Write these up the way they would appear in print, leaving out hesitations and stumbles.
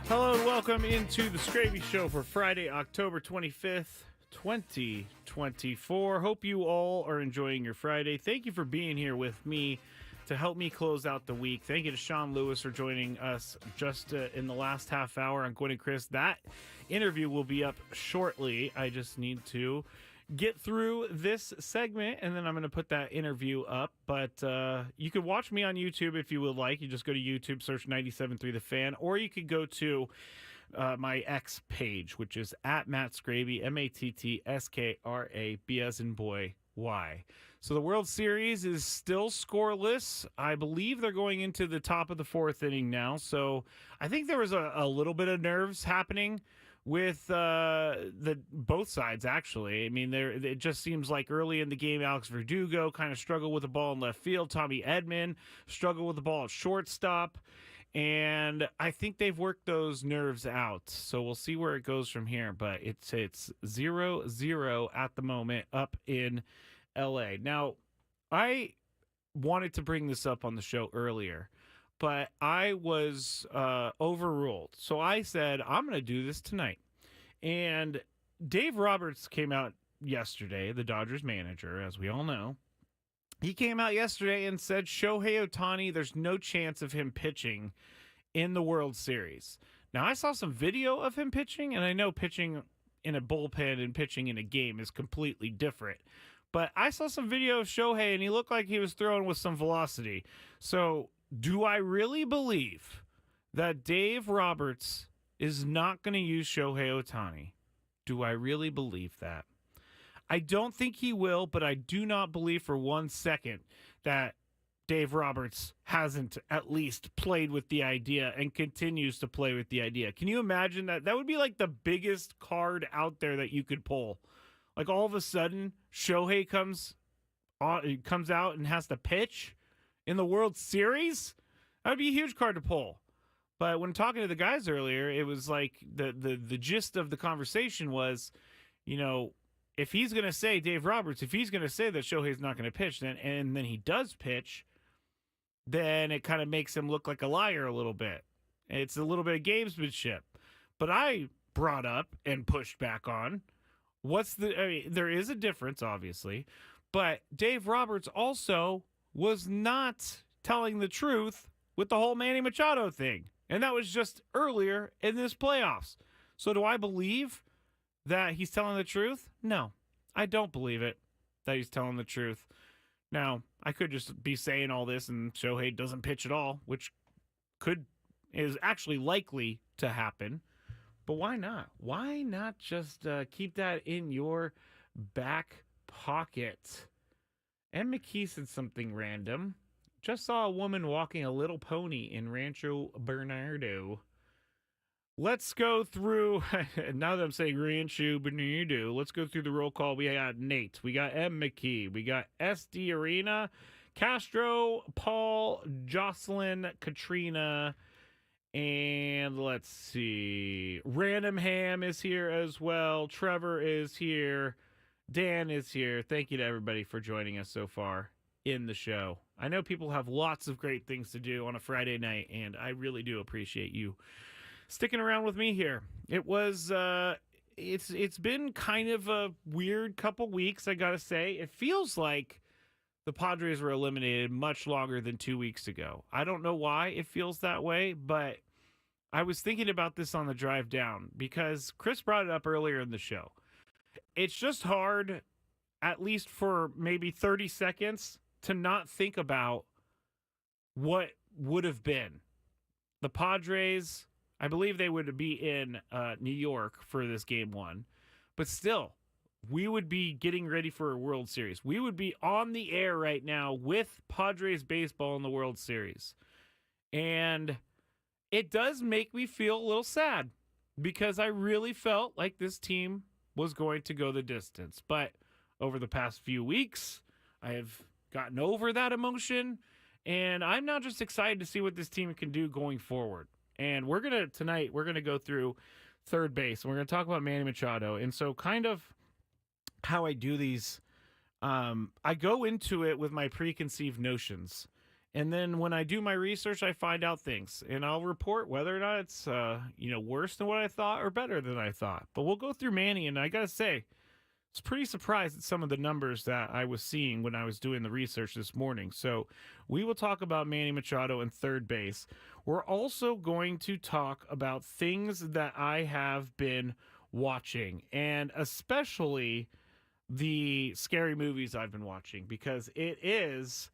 Hello and welcome into the Skraby Show for Friday, October 25th, 2024. Hope you all are enjoying your Friday. Thank you for being here with me to help me close out the week. Thank you to Sean Lewis for joining us just in the last half hour on Gwen and Chris. That interview will be up shortly. I just need to get through this segment, and then I'm going to put that interview up. But you can watch me on YouTube if you would like. You just go to YouTube, search 97.3 The Fan, or you could go to my X page, which is at Matt Skraby, MattsKraby, as in boy, Y. So the World Series is still scoreless. I believe they're going into the top of the fourth inning now. So I think there was a little bit of nerves happening with the both sides, actually. I mean, it just seems like early in the game, Alex Verdugo kind of struggled with the ball in left field. Tommy Edman struggled with the ball at shortstop. And I think they've worked those nerves out. So we'll see where it goes from here. But it's 0-0 at the moment up in L.A. Now, I wanted to bring this up on the show earlier, but I was overruled. So I said, I'm going to do this tonight. And Dave Roberts came out yesterday, the Dodgers manager, as we all know. He came out yesterday and said Shohei Ohtani, there's no chance of him pitching in the World Series. Now, I saw some video of him pitching, and I know pitching in a bullpen and pitching in a game is completely different. But I saw some video of Shohei, and he looked like he was throwing with some velocity. So, do I really believe that Dave Roberts is not going to use Shohei Ohtani? Do I really believe that? I don't think he will, but I do not believe for 1 second that Dave Roberts hasn't at least played with the idea and continues to play with the idea. Can you imagine that? That would be like the biggest card out there that you could pull. Like all of a sudden, Shohei comes out and has to pitch in the World Series. That would be a huge card to pull. But when talking to the guys earlier, it was like the gist of the conversation was, you know, if he's going to say, Dave Roberts, if he's going to say that Shohei's not going to pitch, then he does pitch, then it kind of makes him look like a liar a little bit. It's a little bit of gamesmanship. But I brought up and pushed back on, there is a difference, obviously, but Dave Roberts also was not telling the truth with the whole Manny Machado thing. And that was just earlier in this playoffs. So do I believe that he's telling the truth? No, I don't believe it that he's telling the truth. Now, I could just be saying all this and Shohei doesn't pitch at all, which is actually likely to happen. But why not? Why not just keep that in your back pocket? And McKee said something random. Just saw a woman walking a little pony in Rancho Bernardo. Let's go through, now that I'm saying Rancho Bernardo, let's go through the roll call. We got Nate, we got M. McKee, we got SD Arena, Castro, Paul, Jocelyn, Katrina, and let's see, Random Ham is here as well. Trevor is here. Dan is here. Thank you to everybody for joining us so far in the show. I know people have lots of great things to do on a Friday night, and I really do appreciate you sticking around with me here. It was, it's been kind of a weird couple weeks, I gotta say. It feels like the Padres were eliminated much longer than 2 weeks ago. I don't know why it feels that way, but I was thinking about this on the drive down because Chris brought it up earlier in the show. It's just hard, at least for maybe 30 seconds, to not think about what would have been. The Padres, I believe they would be in New York for this game one, but still, we would be getting ready for a World Series. We would be on the air right now with Padres baseball in the World Series. And it does make me feel a little sad because I really felt like this team was going to go the distance. But over the past few weeks, I have gotten over that emotion, and I'm now just excited to see what this team can do going forward. And tonight we're going to go through third base, and we're going to talk about Manny Machado. And so kind of how I do these, I go into it with my preconceived notions. And then when I do my research, I find out things, and I'll report whether or not it's worse than what I thought or better than I thought. But we'll go through Manny, and I gotta say, I was pretty surprised at some of the numbers that I was seeing when I was doing the research this morning. So we will talk about Manny Machado and third base. We're also going to talk about things that I have been watching, and especially the scary movies I've been watching, because it's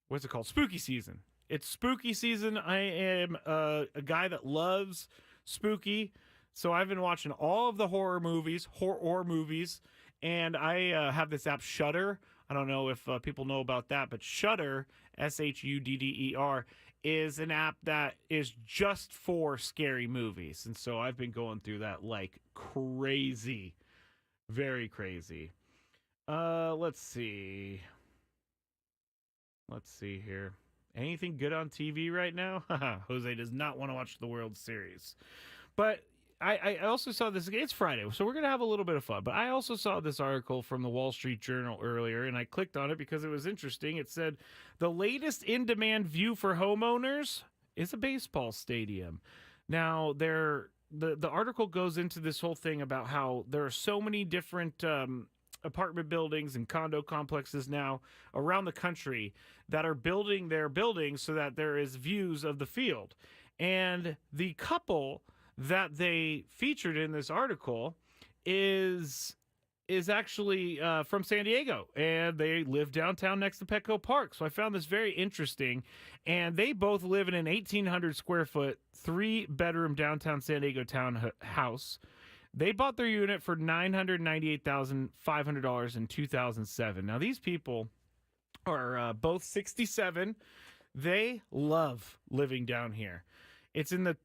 what's it called? Spooky season. It's spooky season. I am a guy that loves spooky, so I've been watching all of the horror movies, and I have this app Shudder. I don't know if people know about that, but Shudder, Shudder, is an app that is just for scary movies, and so I've been going through that like crazy, very crazy. Let's see. Let's see here. Anything good on TV right now? Jose does not want to watch the World Series. But I also saw this. It's Friday, so we're going to have a little bit of fun. But I also saw this article from the Wall Street Journal earlier, and I clicked on it because it was interesting. It said, the latest in-demand view for homeowners is a baseball stadium. Now, the article goes into this whole thing about how there are so many different apartment buildings and condo complexes now around the country that are building their buildings so that there is views of the field. And the couple that they featured in this article is actually from San Diego, and they live downtown next to Petco Park. So I found this very interesting, and they both live in an 1,800 square foot, 3-bedroom downtown San Diego townhouse. They bought their unit for $998,500 in 2007. Now, these people are both 67. They love living down here. It's in the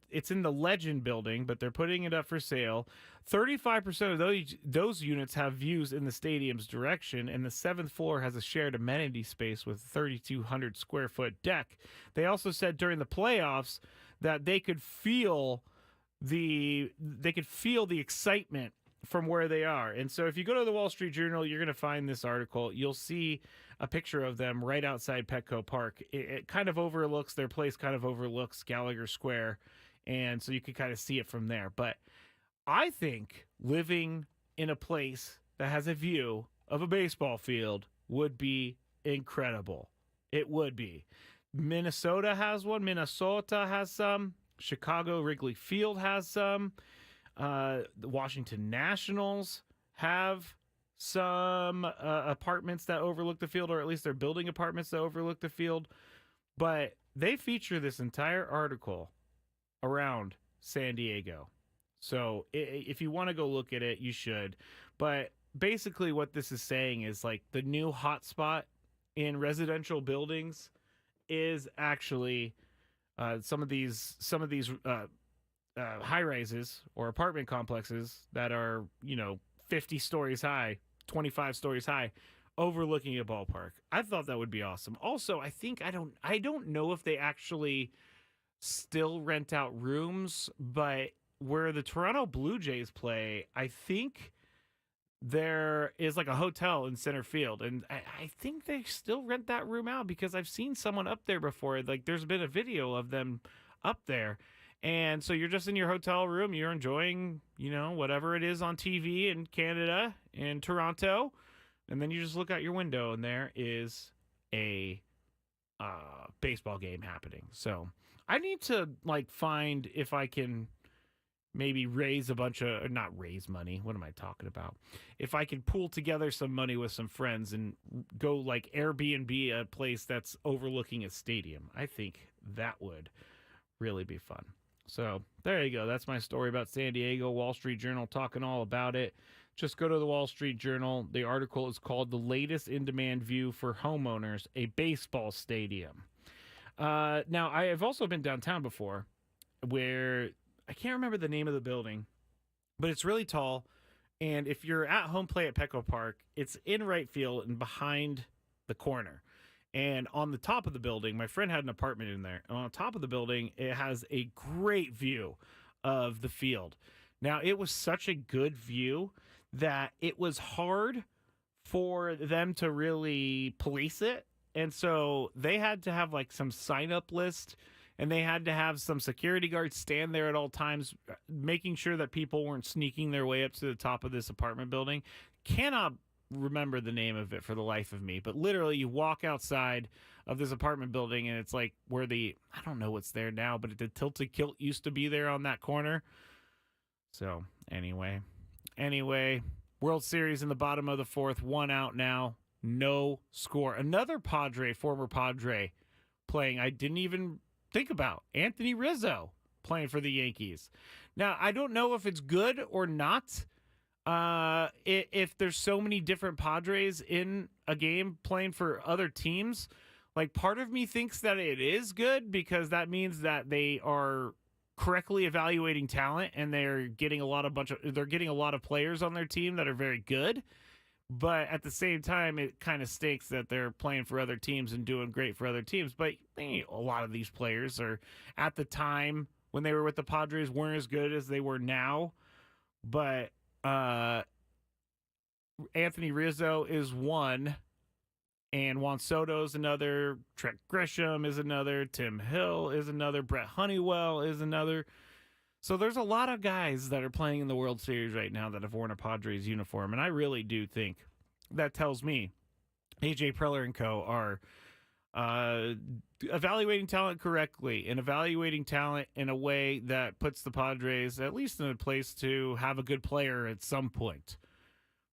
Legend building, but they're putting it up for sale. 35% of those units have views in the stadium's direction, and the 7th floor has a shared amenity space with a 3,200 square foot deck. They also said during the playoffs that they could feel the excitement from where they are. And so if you go to the Wall Street Journal, you're going to find this article. You'll see a picture of them right outside Petco Park. It kind of overlooks, their place kind of overlooks Gallagher Square, and so you can kind of see it from there. But I think living in a place that has a view of a baseball field would be incredible. It would be. Minnesota has one. Minnesota has some. Chicago Wrigley Field has some. The Washington Nationals have some apartments that overlook the field, or at least they're building apartments that overlook the field. But they feature this entire article around San Diego. So if you want to go look at it, you should. But basically what this is saying is like the new hotspot in residential buildings is actually some of these high rises or apartment complexes that are 50 stories high, 25 stories high, overlooking a ballpark. I thought that would be awesome. Also, I don't know if they actually still rent out rooms, but where the Toronto Blue Jays play, I think there is like a hotel in center field, and I think they still rent that room out because I've seen someone up there before. Like there's been a video of them up there, and so you're just in your hotel room, you're enjoying whatever it is on TV in Canada and Toronto, and then you just look out your window and there is a baseball game happening. So I need to find if I can maybe raise a bunch of, not raise money. What am I talking about? If I can pool together some money with some friends and go Airbnb a place that's overlooking a stadium, I think that would really be fun. So there you go. That's my story about San Diego. Wall Street Journal talking all about it. Just go to the Wall Street Journal. The article is called "The Latest in-Demand View for Homeowners, a Baseball Stadium." Now, I have also been downtown before where I can't remember the name of the building, but it's really tall. And if you're at home play at Petco Park, it's in right field and behind the corner. And on the top of the building, my friend had an apartment in there. And on top of the building, it has a great view of the field. Now, it was such a good view that it was hard for them to really police it. And so they had to have like some sign up list, and they had to have some security guards stand there at all times, making sure that people weren't sneaking their way up to the top of this apartment building. Cannot remember the name of it for the life of me, but literally you walk outside of this apartment building and it's like where I don't know what's there now, but the tilted kilt used to be there on that corner. So anyway, World Series in the bottom of the fourth, one out now, no score. Another former Padre playing. I didn't even think about Anthony Rizzo playing for the Yankees. Now, I don't know if it's good or not. If there's so many different Padres in a game playing for other teams, like part of me thinks that it is good because that means that they are correctly evaluating talent and they're getting a lot of players on their team that are very good. But at the same time, it kind of stinks that they're playing for other teams and doing great for other teams. But a lot of these players are, at the time when they were with the Padres, weren't as good as they were now. But Anthony Rizzo is one, and Juan Soto is another. Trent Grisham is another. Tim Hill is another. Brett Honeywell is another. So there's a lot of guys that are playing in the World Series right now that have worn a Padres uniform, and I really do think that tells me AJ Preller and co. are evaluating talent correctly and evaluating talent in a way that puts the Padres at least in a place to have a good player at some point.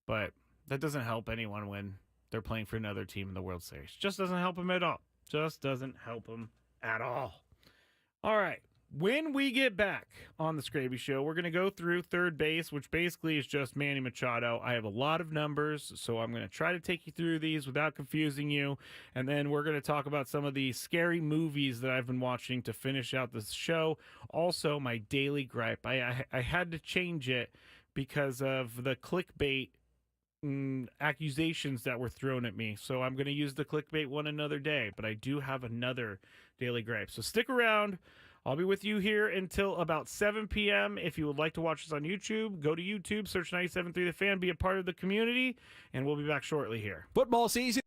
But that doesn't help anyone when they're playing for another team in the World Series. Just doesn't help them at all. Just doesn't help them at all. All right. When we get back on the Skraby Show, we're going to go through third base, which basically is just Manny Machado. I have a lot of numbers, so I'm going to try to take you through these without confusing you. And then we're going to talk about some of the scary movies that I've been watching to finish out this show. Also, my daily gripe. I had to change it because of the clickbait accusations that were thrown at me. So I'm going to use the clickbait one another day, but I do have another daily gripe. So stick around. I'll be with you here until about 7 p.m. If you would like to watch us on YouTube, go to YouTube, search 97.3 The Fan, be a part of the community, and we'll be back shortly here. Football season.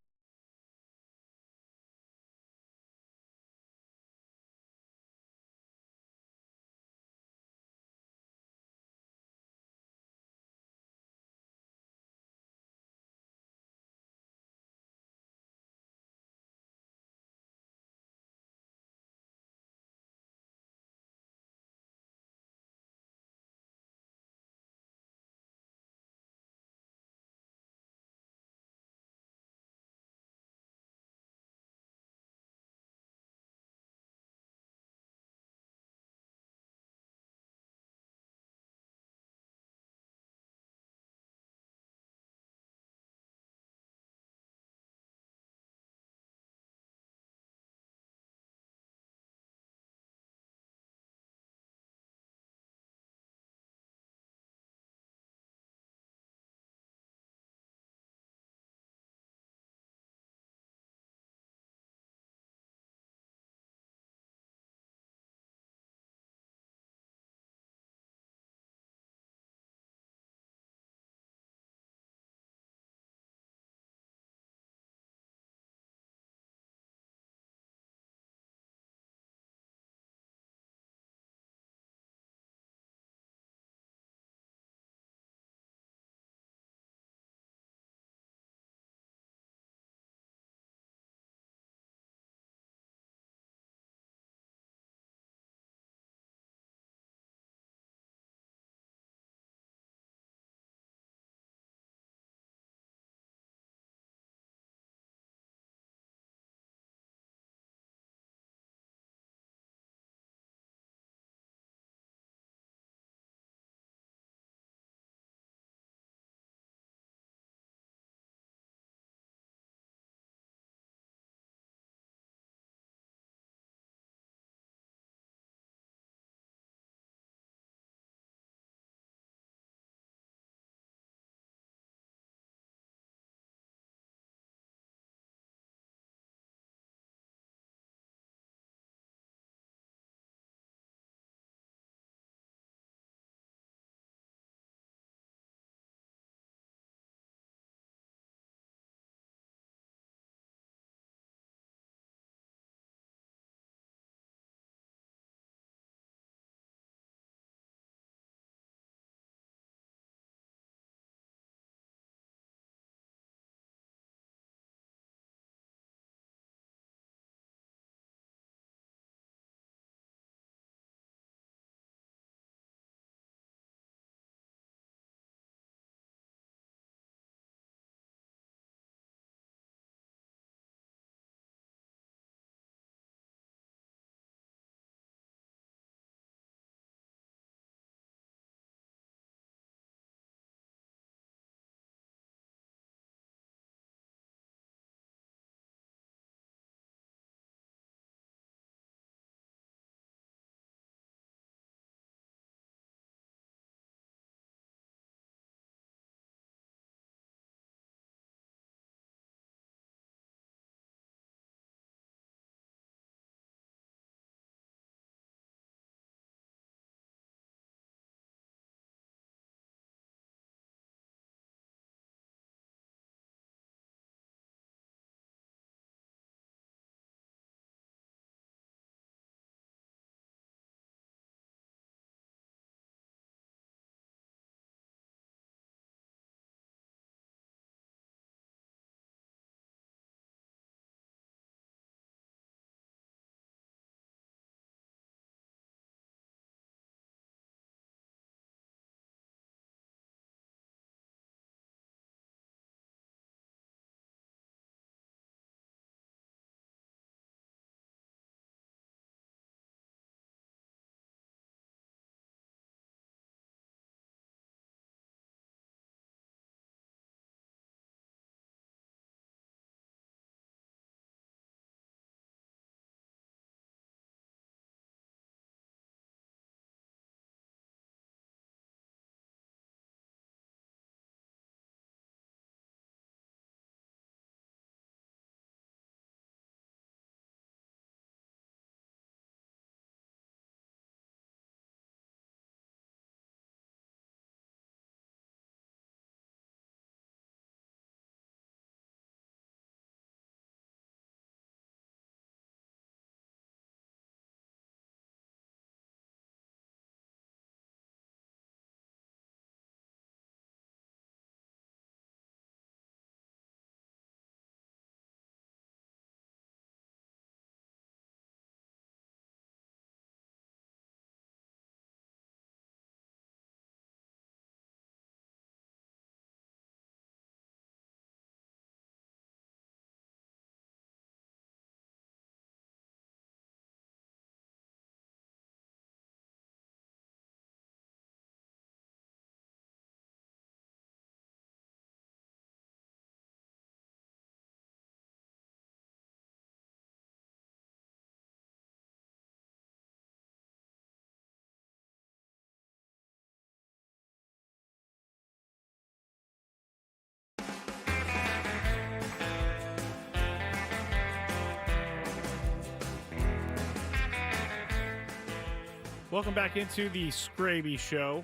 Welcome back into the Skraby Show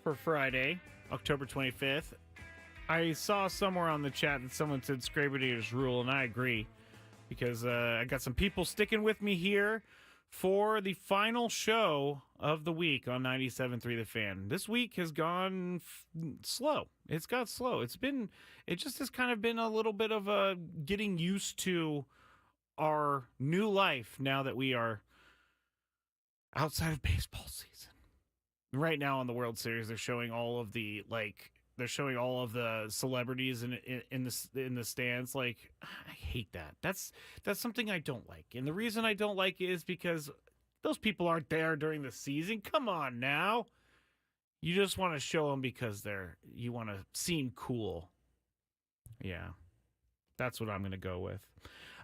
for Friday, October 25th. I saw somewhere on the chat that someone said Skraby rule, and I agree because I got some people sticking with me here for the final show of the week on 97.3 The Fan. This week has gone slow. It's got slow. It just has kind of been a little bit of a getting used to our new life now that we are outside of baseball season. Right now on the World Series, they're showing all of the celebrities in the stands. Like, I hate that. That's something I don't like. And the reason I don't like it is because those people aren't there during the season. Come on now. You just want to show them because you want to seem cool. Yeah. That's what I'm going to go with.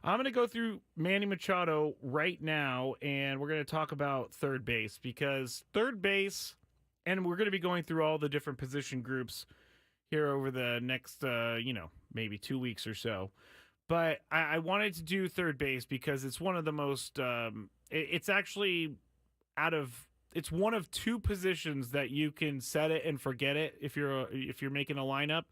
I'm going to go through Manny Machado right now, and we're going to talk about third base because third base, and we're going to be going through all the different position groups here over the next, maybe 2 weeks or so. But I wanted to do third base because it's one of the most, it's actually it's one of two positions that you can set it and forget it if you're making a lineup,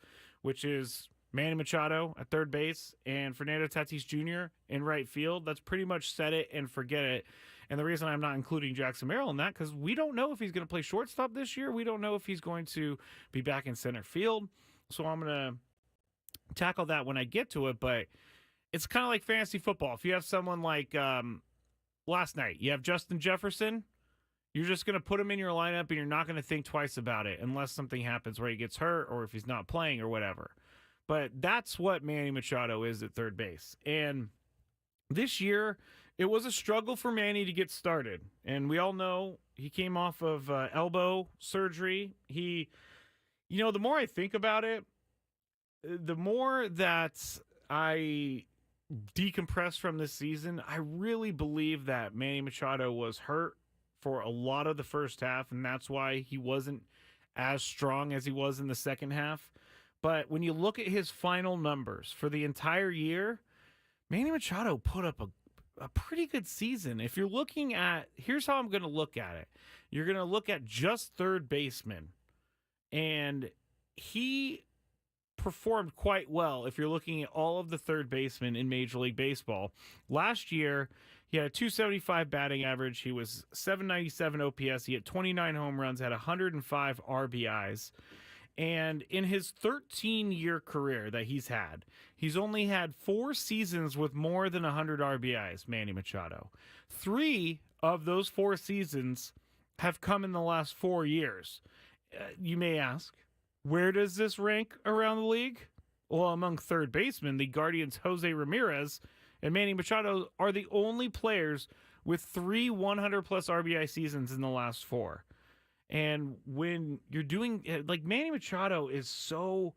which is Manny Machado at third base and Fernando Tatis Jr. in right field. That's pretty much set it and forget it. And the reason I'm not including Jackson Merrill in that, because we don't know if he's going to play shortstop this year. We don't know if he's going to be back in center field. So I'm going to tackle that when I get to it. But it's kind of like fantasy football. If you have someone like last night, you have Justin Jefferson, you're just going to put him in your lineup and you're not going to think twice about it unless something happens where he gets hurt or if he's not playing or whatever. But that's what Manny Machado is at third base. And this year, it was a struggle for Manny to get started. And we all know he came off of elbow surgery. The more I think about it, the more that I decompress from this season, I really believe that Manny Machado was hurt for a lot of the first half, and that's why he wasn't as strong as he was in the second half. But when you look at his final numbers for the entire year, Manny Machado put up a pretty good season. If you're looking at, here's how I'm going to look at it. You're going to look at just third baseman, and he performed quite well if you're looking at all of the third basemen in Major League Baseball. Last year, he had a 275 batting average. He was 797 OPS. He had 29 home runs, had 105 RBIs. And in his 13-year career that he's only had 4 seasons with more than 100 RBIs, Manny Machado. 3 of those 4 seasons have come in the last 4 years. You may ask, where does this rank around the league? Well, among third basemen, the Guardians' Jose Ramirez and Manny Machado are the only players with 3 100-plus RBI seasons in the last 4. And when you're doing, like, Manny Machado is so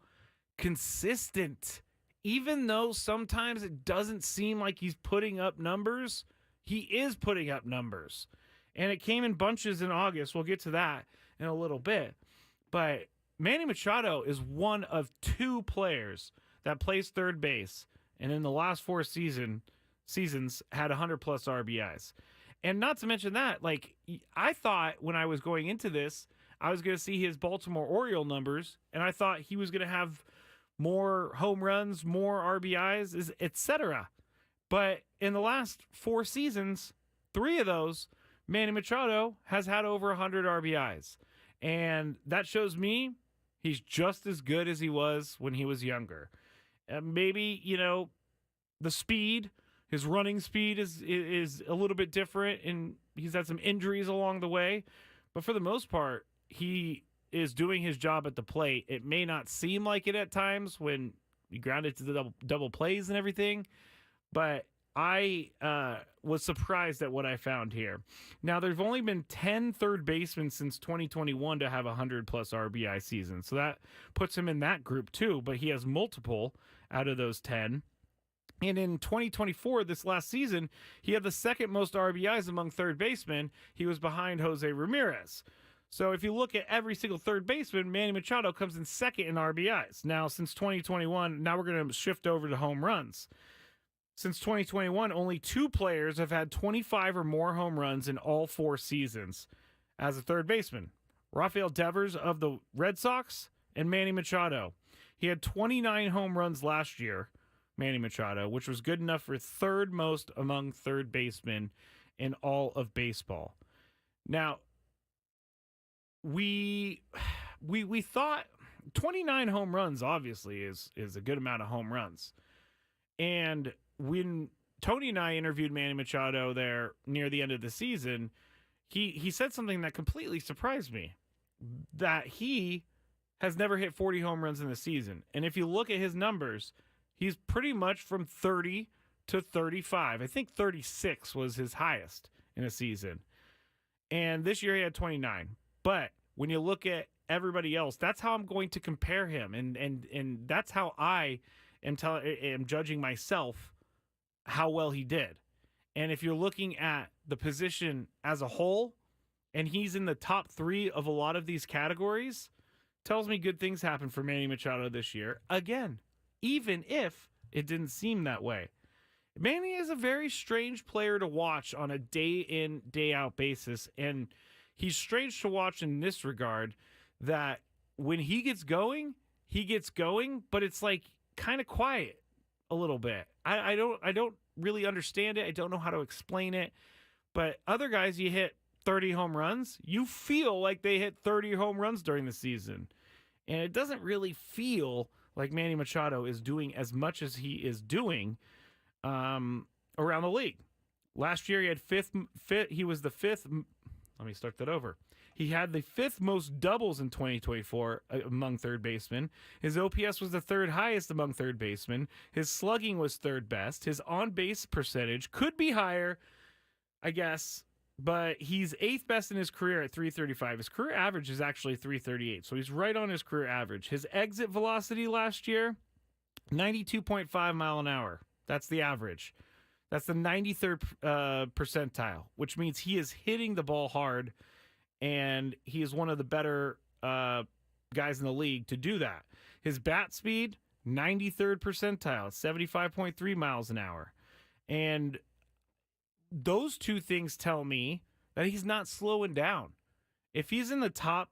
consistent. Even though sometimes it doesn't seem like he's putting up numbers, he is putting up numbers. And it came in bunches in August. We'll get to that in a little bit. But Manny Machado is one of 2 players that plays third base, and in the last 4 seasons had 100-plus RBIs. And not to mention that, like, I thought when I was going into this, I was going to see his Baltimore Oriole numbers, and I thought he was going to have more home runs, more RBIs, etc. But in the last 4 seasons, 3 of those, Manny Machado has had over 100 RBIs. And that shows me he's just as good as he was when he was younger. Maybe, the speed, his running speed is a little bit different, and he's had some injuries along the way. But for the most part, he is doing his job at the plate. It may not seem like it at times when you ground it to the double plays and everything, but I was surprised at what I found here. Now, there've only been 10 third basemen since 2021 to have 100-plus RBI seasons, so that puts him in that group too, but he has multiple out of those 10. And in 2024, this last season, he had the second most RBIs among third basemen. He was behind Jose Ramirez. So if you look at every single third baseman, Manny Machado comes in second in RBIs. Now, since 2021, now we're going to shift over to home runs. Since 2021, only 2 players have had 25 or more home runs in all 4 seasons. as a third baseman. Rafael Devers of the Red Sox and Manny Machado. He had 29 home runs last year, Manny Machado, which was good enough for third most among third basemen in all of baseball. Now, we thought 29 home runs obviously is a good amount of home runs. And when Tony and I interviewed Manny Machado there near the end of the season, he said something that completely surprised me, that he has never hit 40 home runs in the season. And if you look at his numbers, he's pretty much from 30 to 35. I think 36 was his highest in a season. And this year he had 29. But when you look at everybody else, that's how I'm going to compare him. And that's how I am judging myself how well he did. And if you're looking at the position as a whole, and he's in the top 3 of a lot of these categories, tells me good things happen for Manny Machado this year. Again, even if it didn't seem that way. Manny is a very strange player to watch on a day in, day out basis. And he's strange to watch in this regard, that when he gets going, but it's like kind of quiet a little bit. I don't really understand it. I don't know how to explain it. But other guys, you hit 30 home runs, you feel like they hit 30 home runs during the season. And it doesn't really feel like Manny Machado is doing as much as he is doing around the league. Last year he had he was the fifth. Let me start that over. He had the 5th most doubles in 2024 among third basemen. His OPS was the 3rd highest among third basemen. His slugging was 3rd best. His on-base percentage could be higher, I guess, but he's 8th best in his career at 335. His career average is actually 338, so he's right on his career average. His exit velocity last year, 92.5 mile an hour. That's the average. That's the 93rd percentile, which means he is hitting the ball hard, and he is one of the better guys in the league to do that. His bat speed, 93rd percentile, 75.3 miles an hour. And those two things tell me that he's not slowing down. If he's in the top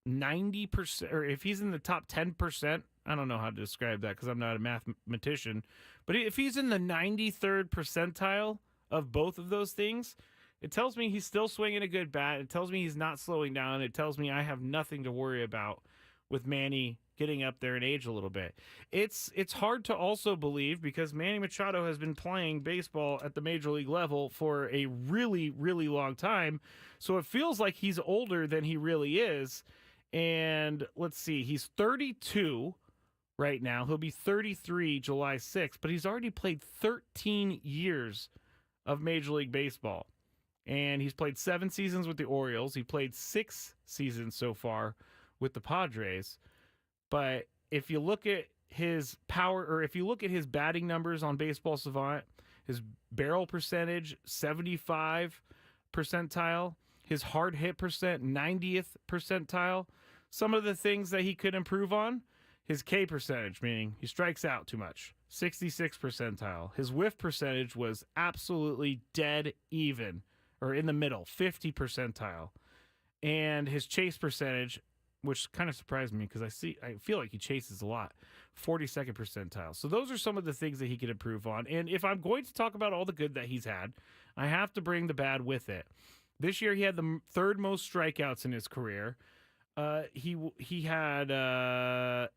90%, or if he's in the top 10%, I don't know how to describe that because I'm not a mathematician, but if he's in the 93rd percentile of both of those things, it tells me he's still swinging a good bat. It tells me he's not slowing down. It tells me I have nothing to worry about with Manny getting up there in age a little bit. It's hard to also believe because Manny Machado has been playing baseball at the major league level for a really, really long time. So it feels like he's older than he really is. And let's see, he's 32 right now. He'll be 33 July 6th, but he's already played 13 years of Major League Baseball. And he's played 7 seasons with the Orioles. He played 6 seasons so far with the Padres. But if you look at his power, or if you look at his batting numbers on Baseball Savant, his barrel percentage, 75 percentile, his hard hit percent, 90th percentile. Some of the things that he could improve on, his K percentage, meaning he strikes out too much, 66 percentile. His whiff percentage was absolutely dead even, or in the middle, 50 percentile. And his chase percentage, which kind of surprised me because I feel like he chases a lot, 42nd percentile. So those are some of the things that he could improve on. And if I'm going to talk about all the good that he's had, I have to bring the bad with it. This year he had the 3rd most strikeouts in his career. He had 9th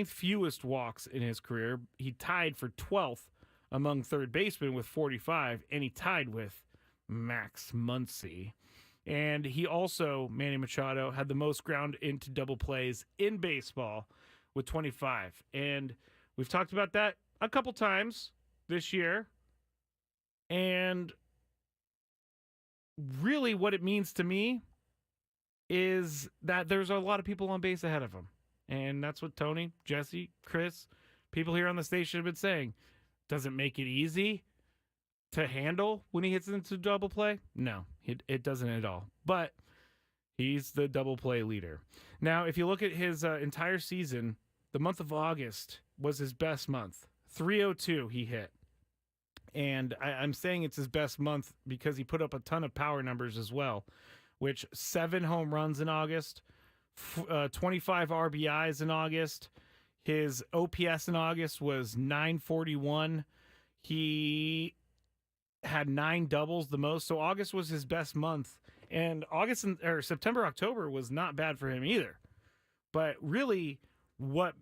fewest walks in his career. He tied for 12th among third basemen with 45, and he tied with Max Muncy. And he also, Manny Machado, had the most ground into double plays in baseball with 25. And we've talked about that a couple times this year. And really what it means to me is that there's a lot of people on base ahead of him. And that's what Tony, Jesse, Chris, people here on the station have been saying. Does it make it easy to handle when he hits into double play? No, it doesn't at all. But he's the double play leader. Now, if you look at his entire season, the month of August was his best month. 302 he hit. And I'm saying it's his best month because he put up a ton of power numbers as well, which 7 home runs in August, 25 RBIs in August. His OPS in August was 941. He had 9 doubles, the most. So August was his best month. And September, October was not bad for him either. But really, what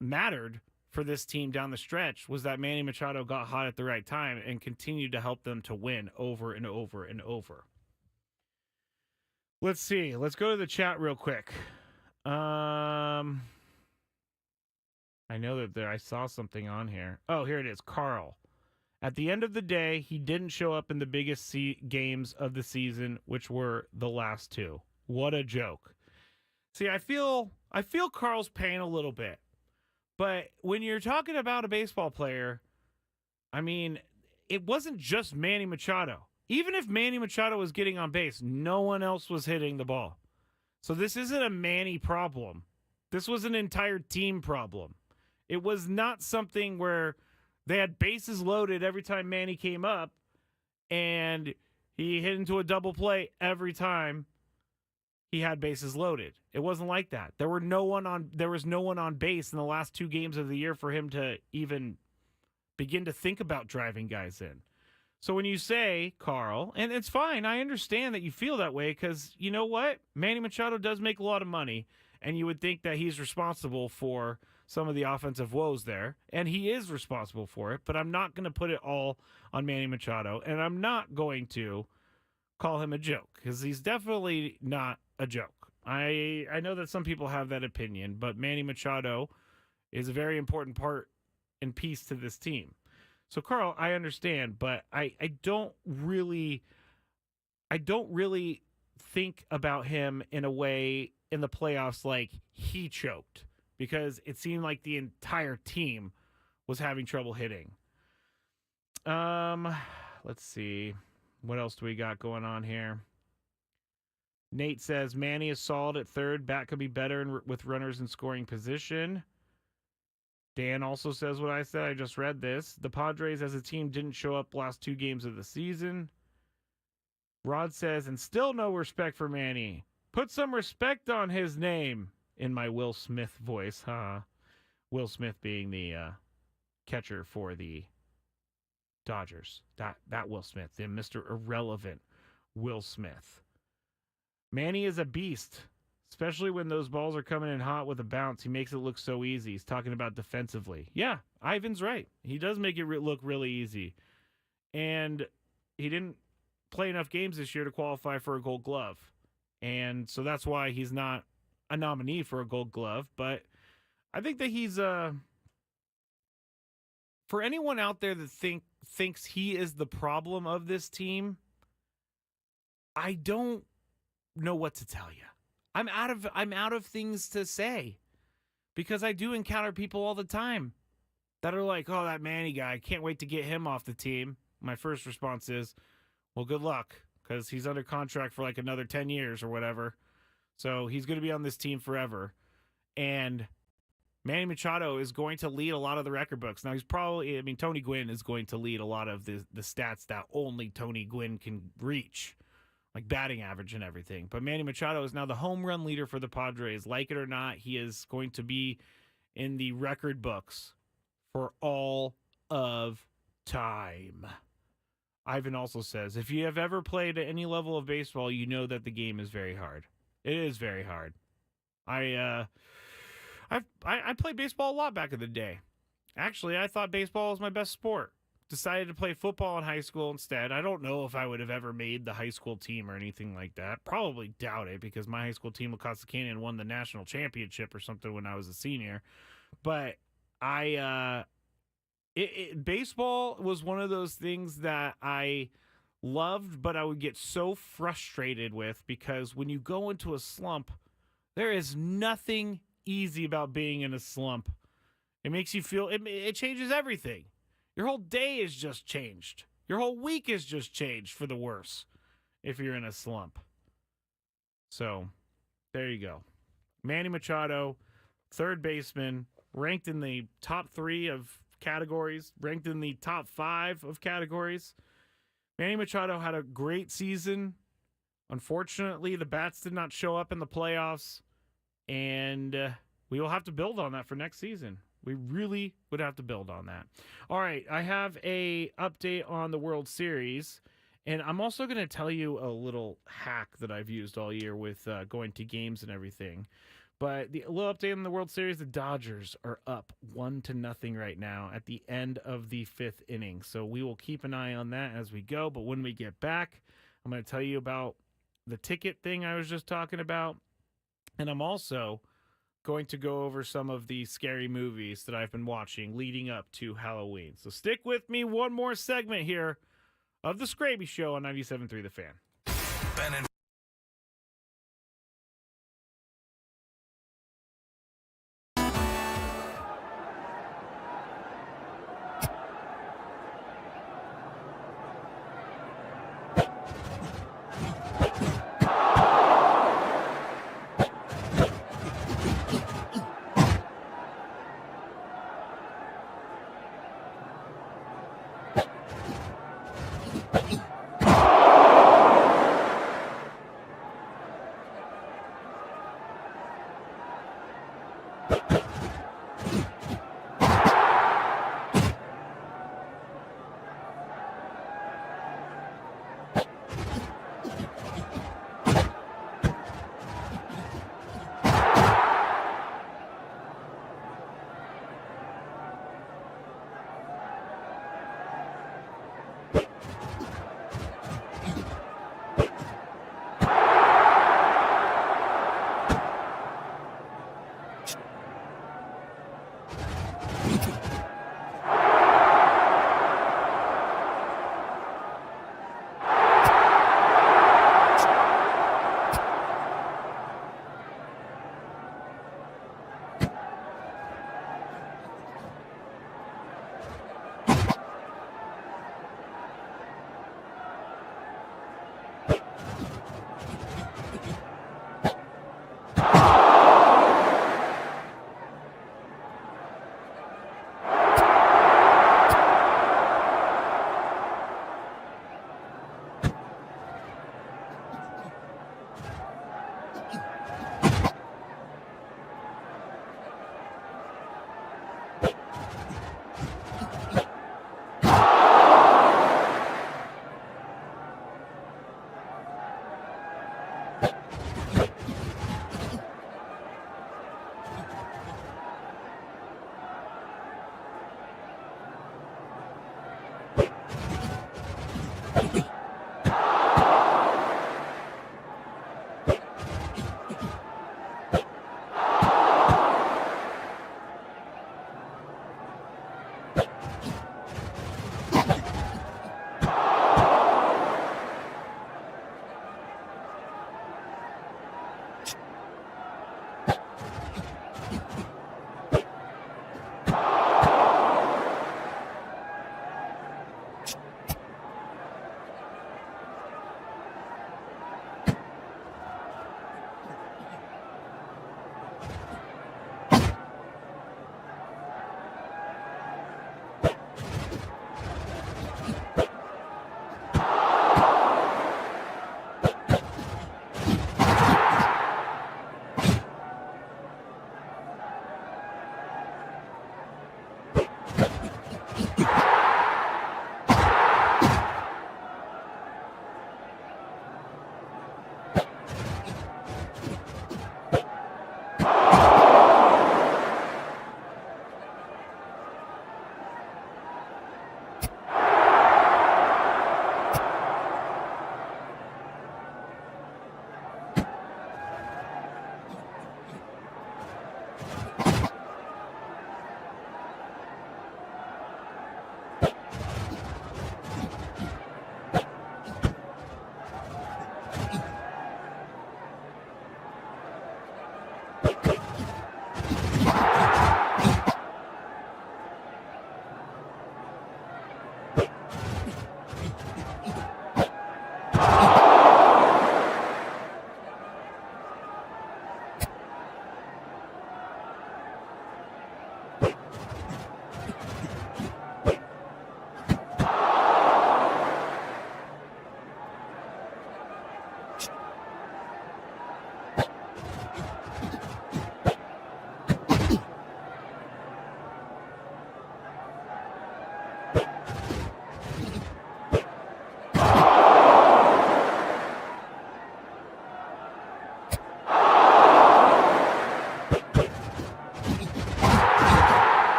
mattered for this team down the stretch was that Manny Machado got hot at the right time and continued to help them to win over and over and over. Let's see. Let's go to the chat real quick. I know that I saw something on here. Oh, here it is. Carl. At the end of the day, he didn't show up in the biggest games of the season, which were the last 2. What a joke. See, I feel Carl's pain a little bit. But when you're talking about a baseball player, I mean, it wasn't just Manny Machado. Even if Manny Machado was getting on base, no one else was hitting the ball. So this isn't a Manny problem. This was an entire team problem. It was not something where they had bases loaded every time Manny came up and he hit into a double play every time he had bases loaded. It wasn't like that. There was no one on base in the last 2 games of the year for him to even begin to think about driving guys in. So when you say, Carl, and it's fine, I understand that you feel that way because you know what? Manny Machado does make a lot of money, and you would think that he's responsible for some of the offensive woes there, and he is responsible for it, but I'm not going to put it all on Manny Machado, and I'm not going to call him a joke because he's definitely not a joke. I know that some people have that opinion, but Manny Machado is a very important part and piece to this team. So Carl, I understand, but I don't really think about him in a way in the playoffs like he choked because it seemed like the entire team was having trouble hitting. Let's see. What else do we got going on here? Nate says Manny is solid at third. Bat could be better with runners in scoring position. Dan also says what I said. I just read this. The Padres as a team didn't show up last 2 games of the season. Rod says, and still no respect for Manny. Put some respect on his name in my Will Smith voice. Huh? Will Smith being the catcher for the Dodgers. That Will Smith. The Mr. Irrelevant Will Smith. Manny is a beast, especially when those balls are coming in hot with a bounce. He makes it look so easy. He's talking about defensively. Yeah, Ivan's right. He does make it look really easy. And he didn't play enough games this year to qualify for a Gold Glove. And so that's why he's not a nominee for a Gold Glove. But I think that he's for anyone out there that thinks he is the problem of this team, I don't know what to tell you. I'm out of things to say because I do encounter people all the time that are like, "Oh, that Manny guy, I can't wait to get him off the team." My first response is, "Well, good luck because he's under contract for like another 10 years or whatever. So he's going to be on this team forever." And Manny Machado is going to lead a lot of the record books. Now, Tony Gwynn is going to lead a lot of the stats that only Tony Gwynn can reach, like batting average and everything. But Manny Machado is now the home run leader for the Padres. Like it or not, he is going to be in the record books for all of time. Ivan also says, if you have ever played at any level of baseball, you know that the game is very hard. It is very hard. I played baseball a lot back in the day. Actually, I thought baseball was my best sport. Decided to play football in high school instead. I don't know if I would have ever made the high school team or anything like that. Probably doubt it because my high school team, Costa Canyon, won the national championship or something when I was a senior. But baseball was one of those things that I loved, but I would get so frustrated with because when you go into a slump, there is nothing easy about being in a slump. It makes you feel, it changes everything. Your whole day is just changed. Your whole week is just changed for the worse if you're in a slump. So, there you go. Manny Machado, third baseman, ranked in the top 3 of categories, ranked in the top 5 of categories. Manny Machado had a great season. Unfortunately, the bats did not show up in the playoffs, and we will have to build on that for next season. We really would have to build on that. All right, I have a update on the World Series, and I'm also going to tell you a little hack that I've used all year with going to games and everything. But the little update on the World Series, the Dodgers are up 1-0 right now at the end of the 5th inning. So we will keep an eye on that as we go. But when we get back, I'm going to tell you about the ticket thing I was just talking about. And I'm also going to go over some of the scary movies that I've been watching leading up to Halloween. So stick with me, one more segment here of the Skraby Show on 97.3 The Fan. Ben and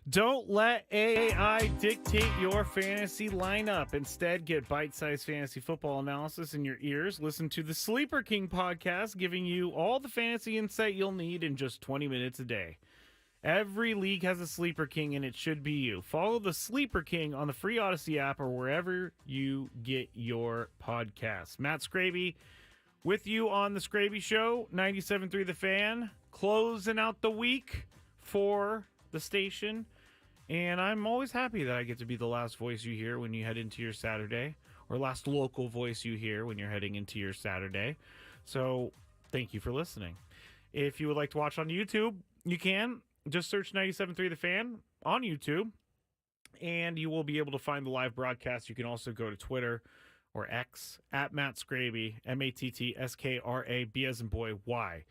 Don't let AI dictate your fantasy lineup. Instead, get bite-sized fantasy football analysis in your ears. Listen to the Sleeper King podcast, giving you all the fantasy insight you'll need in just 20 minutes a day. Every league has a Sleeper King, and it should be you. Follow the Sleeper King on the free Odyssey app or wherever you get your podcasts. Matt Skraby with you on the Skraby Show, 97.3 The Fan, closing out the week for the station. And I'm always happy that I get to be the last voice you hear when you head into your Saturday, or last local voice you hear when you're heading into your Saturday. So thank you for listening. If you would like to watch on YouTube, you can. Just search 97.3 The Fan on YouTube, and you will be able to find the live broadcast. You can also go to Twitter or X at Matt Skraby, MattsKraby, as in boy, Y.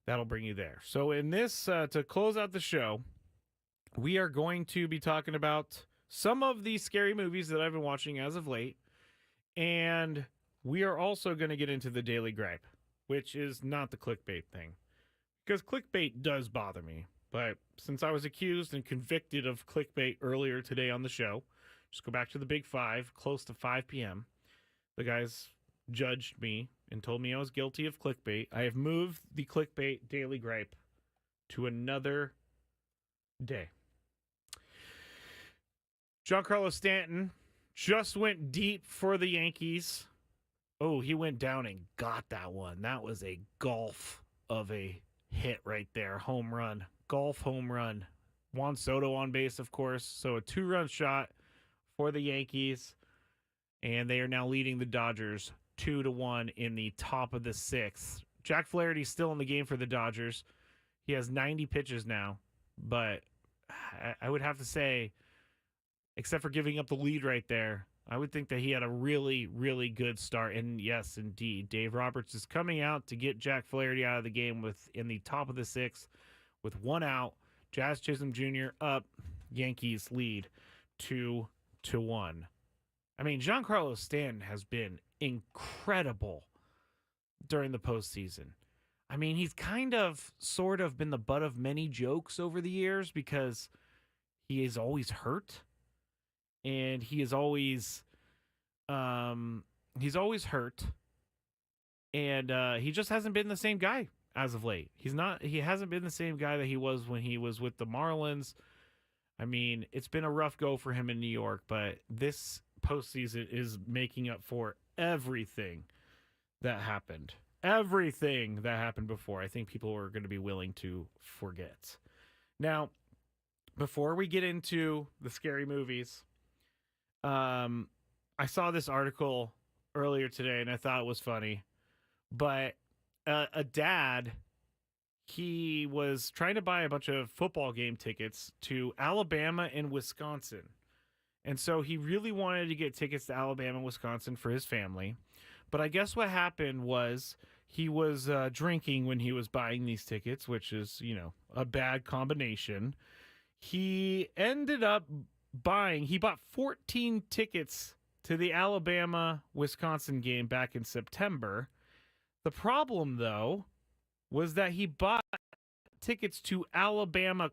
That'll bring you there. So in this, to close out the show, we are going to be talking about some of these scary movies that I've been watching as of late, and we are also going to get into the Daily Gripe, which is not the clickbait thing, because clickbait does bother me. But since I was accused and convicted of clickbait earlier today on the show, just go back to the Big Five, close to 5 p.m. The guys judged me and told me I was guilty of clickbait. I have moved the clickbait Daily Gripe to another day. Giancarlo Stanton just went deep for the Yankees. Oh, he went down and got that one. That was a golf of a hit right there. Home run. Golf home run. Juan Soto on base, of course. So a 2-run shot for the Yankees. And they are now leading the Dodgers 2-1 in the top of the 6th. Jack Flaherty's still in the game for the Dodgers. He has 90 pitches now. But I would have to say, except for giving up the lead right there, I would think that he had a really, really good start. And yes, indeed, Dave Roberts is coming out to get Jack Flaherty out of the game in the top of the 6th. With 1 out, Jazz Chisholm Jr. up, Yankees lead 2-1. I mean, Giancarlo Stanton has been incredible during the postseason. I mean, he's sort of been the butt of many jokes over the years because he is always hurt, and he is always hurt, and he just hasn't been the same guy. As of late, he hasn't been the same guy that he was when he was with the Marlins. I mean, it's been a rough go for him in New York, but this postseason is making up for everything that happened. Everything that happened before. I think people are going to be willing to forget. Now, before we get into the scary movies, I saw this article earlier today, and I thought it was funny, but a dad, he was trying to buy a bunch of football game tickets to Alabama and Wisconsin. And so he really wanted to get tickets to Alabama and Wisconsin for his family. But I guess what happened was he was drinking when he was buying these tickets, which is, a bad combination. He ended up he bought 14 tickets to the Alabama-Wisconsin game back in September. The problem, though, was that he bought tickets to Alabama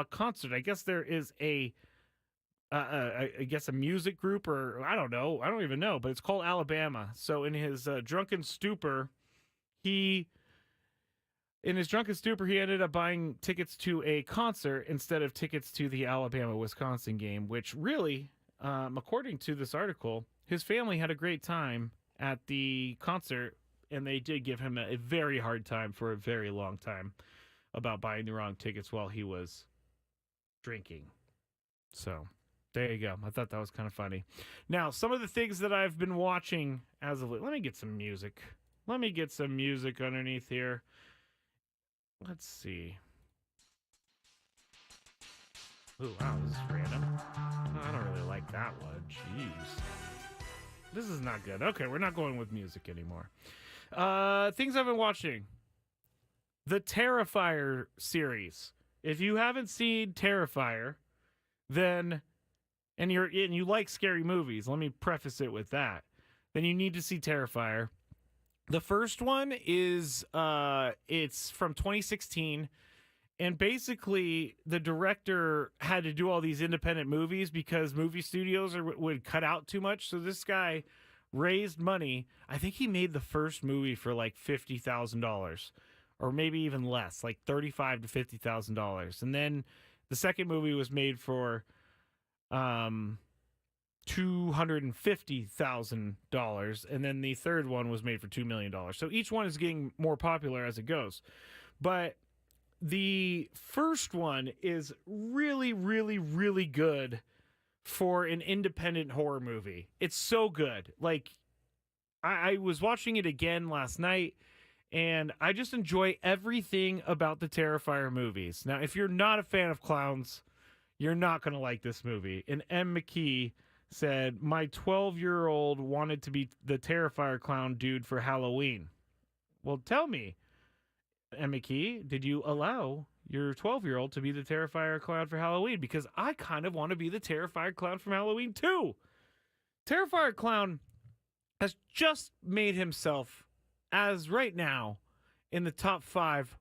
concert. I guess there is a music group, or I don't know. I don't even know, but it's called Alabama. So in his drunken stupor, he ended up buying tickets to a concert instead of tickets to the Alabama-Wisconsin game, which really, according to this article, his family had a great time at the concert. And they did give him a very hard time for a very long time about buying the wrong tickets while he was drinking. So, there you go. I thought that was kind of funny. Now, some of the things that I've been watching as of late. Let me get some music. Underneath here. Let's see. Ooh, wow, this is random. I don't really like that one. Jeez. This is not good. Okay, we're not going with music anymore. Things I've been watching. The Terrifier series. If you haven't seen Terrifier, then and you like scary movies, let me preface it with that. Then you need to see Terrifier. The first one is it's from 2016, And basically, the director had to do all these independent movies because movie studios would cut out too much. So this guy raised money. I think he made the first movie for like $50,000, or maybe even less, like $35,000 to $50,000. And then the second movie was made for um, $250,000, and then the third one was made for $2 million. So each one is getting more popular as it goes. But the first one is really, really, really good for an independent horror movie. It's so good. Like, I was watching it again last night, and I just enjoy everything about the Terrifier movies. Now, if you're not a fan of clowns, you're not going to like this movie. And M. McKee said, my 12-year-old wanted to be the Terrifier clown dude for Halloween. Well, tell me, M. McKee, did you allow your 12-year-old to be the Terrifier clown for Halloween? Because I kind of want to be the Terrifier clown from Halloween too. Terrifier clown has just made himself, as right now, in the top 5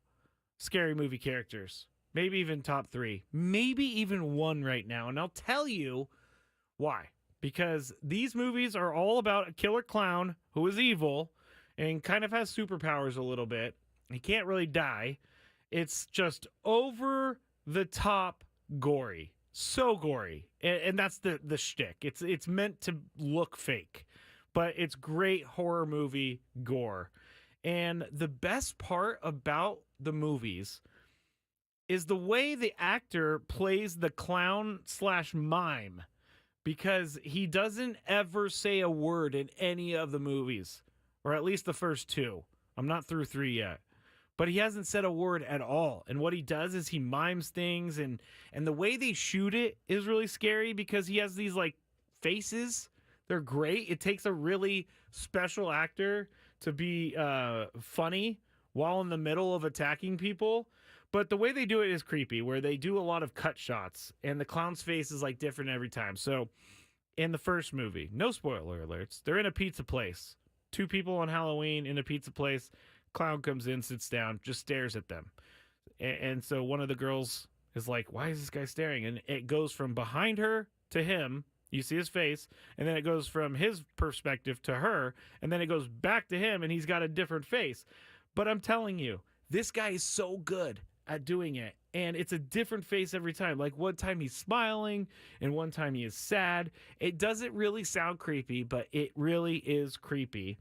scary movie characters. Maybe even top 3. Maybe even 1 right now. And I'll tell you why. Because these movies are all about a killer clown who is evil and kind of has superpowers a little bit. He can't really die. It's just over the top gory. So gory. And that's the shtick. It's meant to look fake. But it's great horror movie gore. And the best part about the movies is the way the actor plays the clown / mime. Because he doesn't ever say a word in any of the movies. Or at least the first 2. I'm not through 3 yet. But he hasn't said a word at all. And what he does is he mimes things, and the way they shoot it is really scary because he has these like faces. They're great. It takes a really special actor to be funny while in the middle of attacking people. But the way they do it is creepy, where they do a lot of cut shots, and the clown's face is like different every time. So in the first movie, no spoiler alerts, they're in a pizza place. 2 people on Halloween in a pizza place. Clown comes in, sits down, just stares at them. And so one of the girls is like, why is this guy staring? And it goes from behind her to him. You see his face, and then it goes from his perspective to her, and then it goes back to him, and he's got a different face. But I'm telling you, this guy is so good at doing it, and it's a different face every time. Like, one time he's smiling, and one time he is sad. It doesn't really sound creepy, but it really is creepy.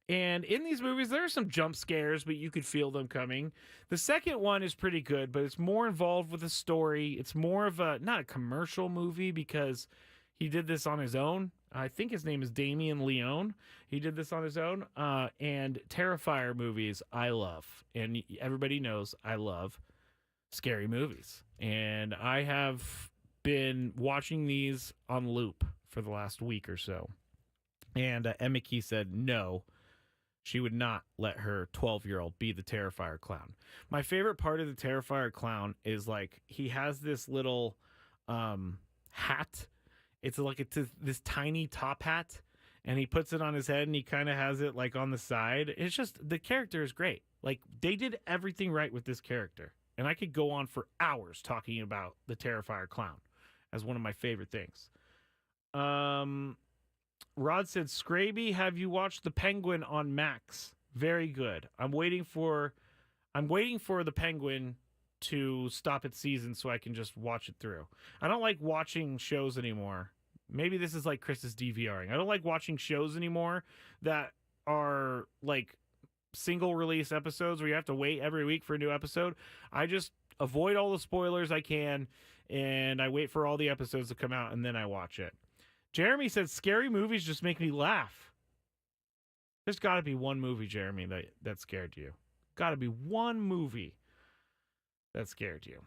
And in these movies, there are some jump scares, but you could feel them coming. The second one is pretty good, but it's more involved with the story. It's more of not a commercial movie, because he did this on his own. I think his name is Damien Leone. He did this on his own. And Terrifier movies, I love. And everybody knows I love scary movies. And I have been watching these on loop for the last week or so. And Emma Key said no. She would not let her 12-year-old be the Terrifier clown. My favorite part of the Terrifier clown is, like, he has this little hat. It's like this tiny top hat, and he puts it on his head, and he kind of has it, like, on the side. It's just, the character is great. Like, they did everything right with this character. And I could go on for hours talking about the Terrifier clown as one of my favorite things. Rod said, Skraby, have you watched The Penguin on Max? Very good. I'm waiting for the Penguin to stop its season so I can just watch it through. I don't like watching shows anymore. Maybe this is like Chris's DVRing. I don't like watching shows anymore that are like single release episodes where you have to wait every week for a new episode. I just avoid all the spoilers I can, and I wait for all the episodes to come out, and then I watch it. Jeremy said, scary movies just make me laugh. There's got to be one movie, Jeremy, that scared you. Got to be one movie that scared you.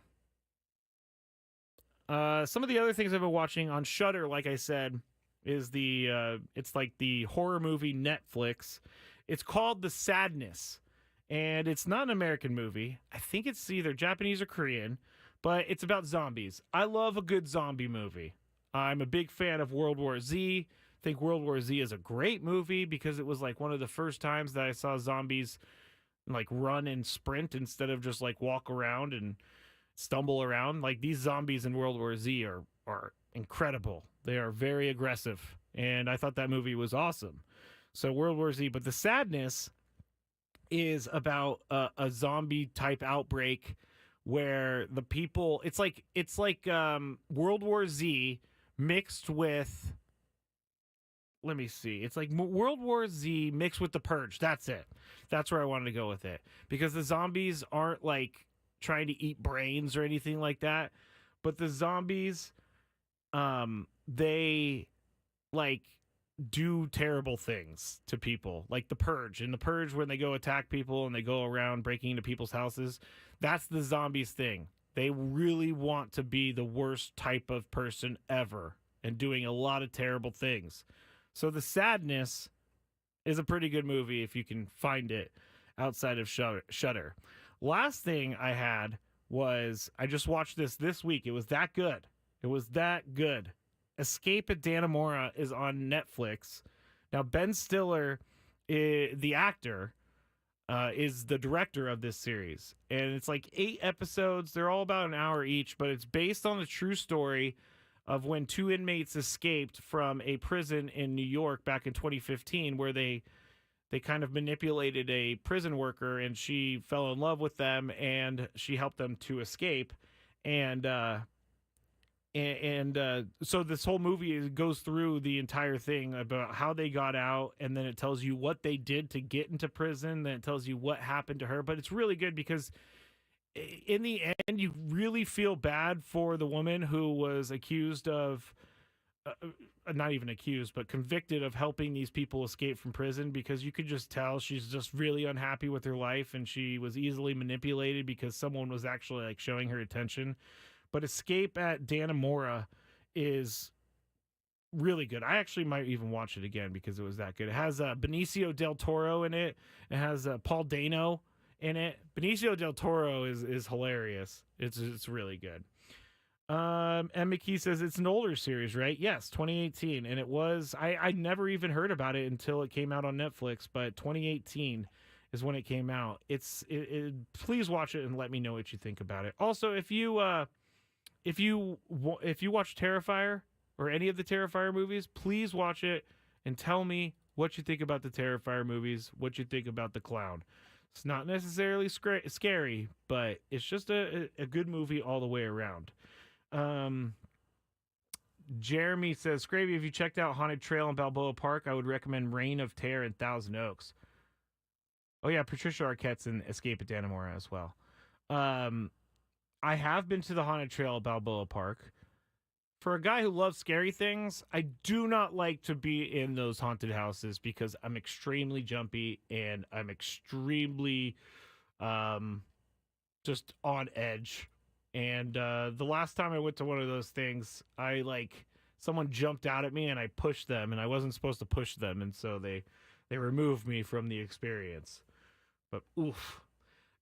Some of the other things I've been watching on Shudder, like I said, is it's like the horror movie Netflix. It's called The Sadness, and it's not an American movie. I think it's either Japanese or Korean, but it's about zombies. I love a good zombie movie. I'm a big fan of World War Z. I think World War Z is a great movie because it was like one of the first times that I saw zombies like run and sprint instead of just like walk around. And stumble around. Like these zombies in World War Z are incredible. They are very aggressive, and I thought that movie was awesome. So World War Z, but the sadness is about a zombie type outbreak where the people it's like World War Z mixed with, let me see, it's like World War Z mixed with the Purge. That's it. That's where I wanted to go with it, because the zombies aren't like trying to eat brains or anything like that, but the zombies they like do terrible things to people, like the Purge. In the Purge, when they go attack people and they go around breaking into people's houses, that's the zombies thing. They really want to be the worst type of person ever and doing a lot of terrible things. So The Sadness is a pretty good movie if you can find it outside of Shudder. Last thing I had was, I just watched this week. It was that good. It was that good. Escape at Dannemora is on Netflix. Now, Ben Stiller, the actor, is the director of this series. And it's like 8 episodes. They're all about an hour each, but it's based on the true story of when 2 inmates escaped from a prison in New York back in 2015, where they kind of manipulated a prison worker, and she fell in love with them, and she helped them to escape. And so this whole movie goes through the entire thing about how they got out, and then it tells you what they did to get into prison, then it tells you what happened to her. But it's really good because in the end, you really feel bad for the woman who was accused of, not even accused, but convicted of helping these people escape from prison, because you could just tell she's just really unhappy with her life, and she was easily manipulated because someone was actually like showing her attention. But Escape at Dannemora is really good. I actually might even watch it again because it was that good. It has Benicio del Toro in it. It has Paul Dano in it. Benicio del Toro is hilarious. It's really good. And McKee says it's an older series, right? Yes, 2018. And it was, I never even heard about it until it came out on Netflix, but 2018 is when it came out. Please watch it and let me know what you think about it. Also, if you watch Terrifier or any of the Terrifier movies, please watch it and tell me what you think about the Terrifier movies, what you think about the clown. It's not necessarily scary, but it's just a good movie all the way around. Jeremy says, Skraby, if you checked out Haunted Trail in Balboa Park, I would recommend Reign of Terror in Thousand Oaks. Oh yeah, Patricia Arquette's in Escape at Dannemora as well. I have been to the Haunted Trail at Balboa Park. For a guy who loves scary things, I do not like to be in those haunted houses because I'm extremely jumpy and I'm extremely just on edge. And the last time I went to one of those things, someone jumped out at me and I pushed them, and I wasn't supposed to push them, and so they removed me from the experience. But oof.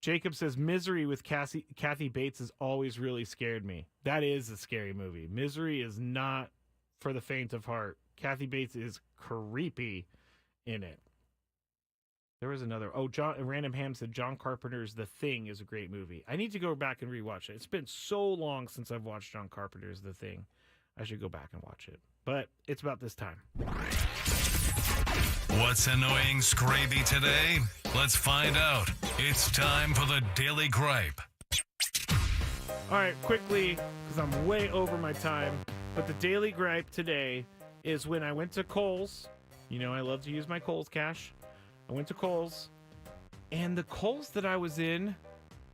Jacob says Misery with Kathy Bates has always really scared me. That is a scary movie. Misery is not for the faint of heart. Kathy Bates is creepy in it. There was another. Oh, Random Ham said John Carpenter's The Thing is a great movie. I need to go back and rewatch it. It's been so long since I've watched John Carpenter's The Thing. I should go back and watch it. But it's about this time. What's annoying Skraby today? Let's find out. It's time for the Daily Gripe. All right, quickly, because I'm way over my time, but the Daily Gripe today is when I went to Kohl's. You know I love to use my Kohl's cash. I went to Kohl's, and the Kohl's that I was in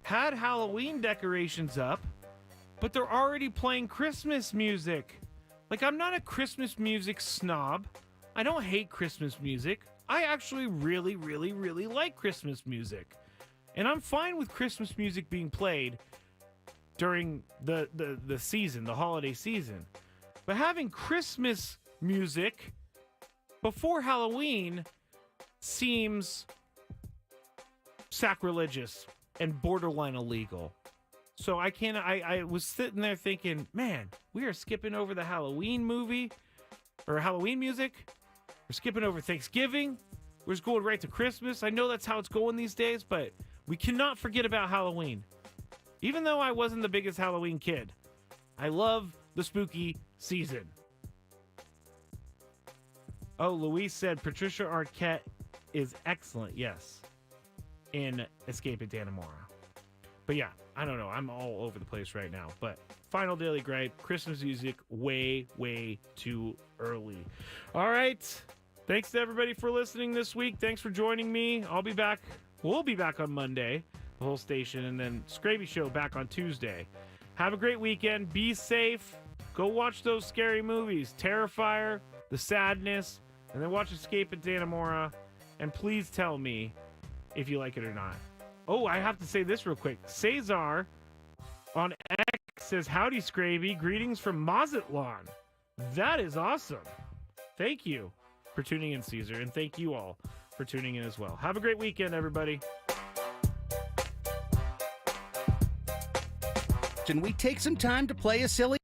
had Halloween decorations up, but they're already playing Christmas music. Like, I'm not a Christmas music snob. I don't hate Christmas music. I actually really, really, really like Christmas music. And I'm fine with Christmas music being played during the season, the holiday season. But having Christmas music before Halloween seems sacrilegious and borderline illegal. So I was sitting there thinking, man, we are skipping over the Halloween movie or Halloween music. We're skipping over Thanksgiving. We're just going right to Christmas. I know that's how it's going these days, but we cannot forget about Halloween. Even though I wasn't the biggest Halloween kid, I love the spooky season. Oh, Luis said Patricia Arquette is excellent, yes, in Escape at Dannemora. But yeah, I don't know. I'm all over the place right now. But final daily gripe, Christmas music, way, way too early. All right. Thanks to everybody for listening this week. Thanks for joining me. I'll be back. We'll be back on Monday, the whole station, and then Skraby Show back on Tuesday. Have a great weekend. Be safe. Go watch those scary movies, Terrifier, The Sadness, and then watch Escape at Dannemora. And please tell me if you like it or not. Oh, I have to say this real quick. Cesar on X says, howdy, Skraby. Greetings from Mazatlan. That is awesome. Thank you for tuning in, Caesar. And thank you all for tuning in as well. Have a great weekend, everybody. Can we take some time to play a silly